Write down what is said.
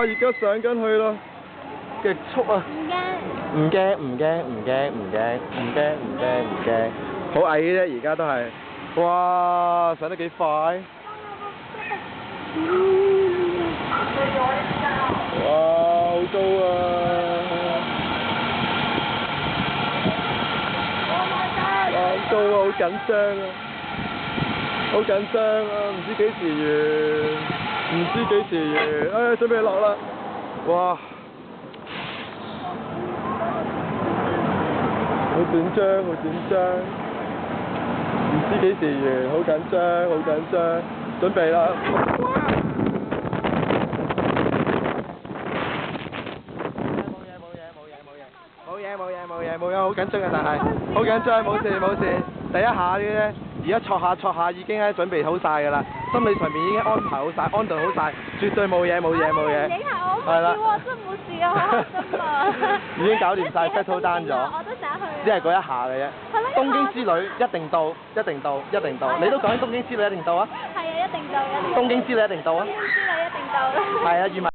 而家上緊去咯，極速啊！唔驚。唔驚，好矮嘅啫，而家都係。哇，上得幾快！哇，好高啊！哇，好高啊，好緊張啊！好緊張啊，唔知幾時完，哎，準備落啦！哇！好緊張，唔知幾時完，好緊張，準備啦！冇嘢，好緊張啊！但係好緊張，冇事。第一下嘅啫，而家挫下已經係準備好晒㗎啦，心理上面已經安排好晒，安頓好晒，絕對冇嘢。係啦。真冇事啊，好開心啊！已經搞掂晒 settle down 咗。我都想去。只係嗰一下嘅啫。東京之旅一定到。你都講緊東京之旅一定到啊？係啊，一定到。東京之旅一定到啊？東京之旅一定到。係啊，預埋。